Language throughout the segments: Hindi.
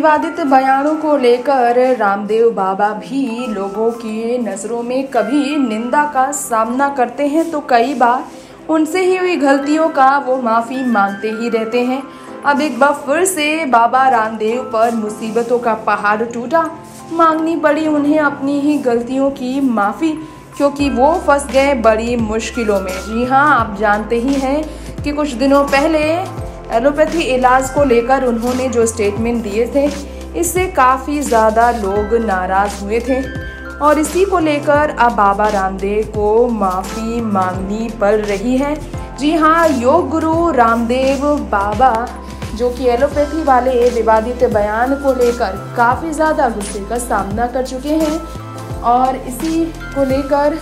विवादित बयानों को लेकर रामदेव बाबा भी लोगों की नज़रों में कभी निंदा का सामना करते हैं तो कई बार उनसे ही हुई गलतियों का वो माफ़ी मांगते ही रहते हैं। अब एक बार फिर से बाबा रामदेव पर मुसीबतों का पहाड़ टूटा। मांगनी पड़ी उन्हें अपनी ही गलतियों की माफ़ी, क्योंकि वो फंस गए बड़ी मुश्किलों में। जी हाँ, आप जानते ही हैं कि कुछ दिनों पहले एलोपैथी इलाज को लेकर उन्होंने जो स्टेटमेंट दिए थे, इससे काफ़ी ज़्यादा लोग नाराज़ हुए थे और इसी को लेकर अब बाबा रामदेव को माफ़ी मांगनी पड़ रही है। जी हाँ, योग गुरु रामदेव बाबा जो कि एलोपैथी वाले विवादित बयान को लेकर काफ़ी ज़्यादा गुस्से का सामना कर चुके हैं और इसी को लेकर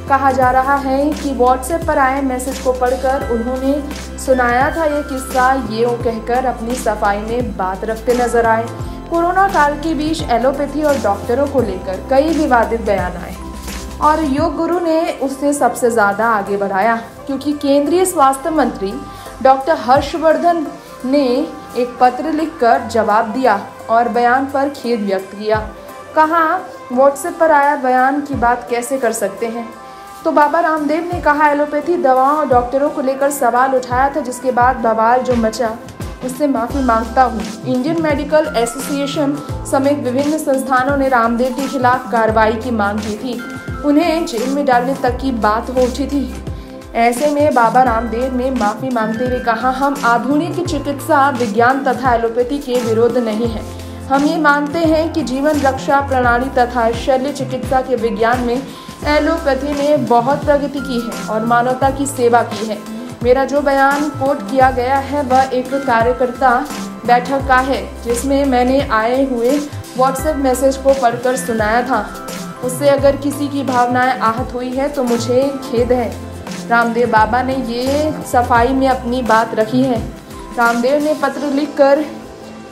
कहा जा रहा है कि व्हाट्सएप पर आए मैसेज को पढ़कर उन्होंने सुनाया था ये किस्सा, ये वो कहकर अपनी सफाई में बात रखते नजर आए। कोरोना काल के बीच एलोपैथी और डॉक्टरों को लेकर कई विवादित बयान आए और योग गुरु ने उससे सबसे ज़्यादा आगे बढ़ाया, क्योंकि केंद्रीय स्वास्थ्य मंत्री डॉक्टर हर्षवर्धन ने एक पत्र लिखकर जवाब दिया और बयान पर खेद व्यक्त किया। कहा, व्हाट्सएप पर आया बयान की बात कैसे कर सकते हैं। तो बाबा रामदेव ने कहा, एलोपैथी दवाओं और डॉक्टरों को लेकर सवाल उठाया था, जिसके बाद बवाल जो मचा उससे माफ़ी मांगता हूँ। इंडियन मेडिकल एसोसिएशन समेत विभिन्न संस्थानों ने रामदेव के खिलाफ कार्रवाई की मांग की थी। उन्हें जेल में डालने तक की बात हो उठी थी। ऐसे में बाबा रामदेव ने माफ़ी मांगते हुए कहा, हम आधुनिक चिकित्सा विज्ञान तथा एलोपैथी के विरोध नहीं हैं। हम ये मानते हैं कि जीवन रक्षा प्रणाली तथा शल्य चिकित्सा के विज्ञान में एलोपैथी ने बहुत प्रगति की है और मानवता की सेवा की है। मेरा जो बयान कोट किया गया है वह एक कार्यकर्ता बैठक का है, जिसमें मैंने आए हुए व्हाट्सएप मैसेज को पढ़कर सुनाया था। उससे अगर किसी की भावनाएं आहत हुई है तो मुझे खेद है। रामदेव बाबा ने ये सफाई में अपनी बात रखी है। रामदेव ने पत्र लिखकर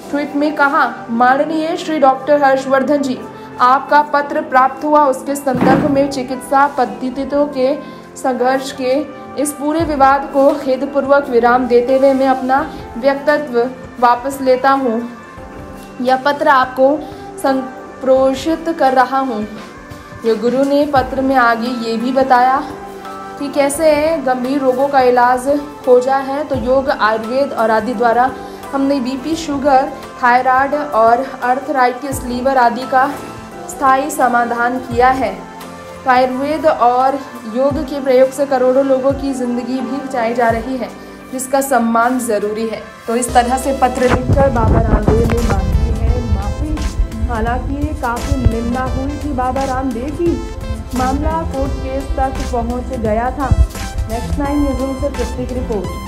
ट्वीट में कहा, माननीय श्री डॉक्टर हर्षवर्धन जी, आपका पत्र प्राप्त हुआ, उसके संदर्भ में चिकित्सा पद्धतियों के संघर्ष के इस पूरे विवाद को खेदपूर्वक विराम देते हुए मैं अपना वक्तव्य वापस लेता हूँ। यह पत्र आपको संप्रेषित कर रहा हूँ। योग गुरु ने पत्र में आगे ये भी बताया कि कैसे गंभीर रोगों का इलाज खोजा है, तो योग, आयुर्वेद और आदि द्वारा हमने बीपी, शुगर, थायराइड और आर्थराइटिस, लीवर आदि का स्थायी समाधान किया है। आयुर्वेद और योग के प्रयोग से करोड़ों लोगों की ज़िंदगी भी बचाई जा रही है, जिसका सम्मान ज़रूरी है। तो इस तरह से पत्र लिखकर बाबा रामदेव ने मांगी है माफ़ी। हालांकि काफ़ी निंदा हुई थी बाबा रामदेव की, मामला कोर्ट केस तक पहुंच गया था। नेक्स्ट 9 न्यूज़ से प्रत्येक रिपोर्ट।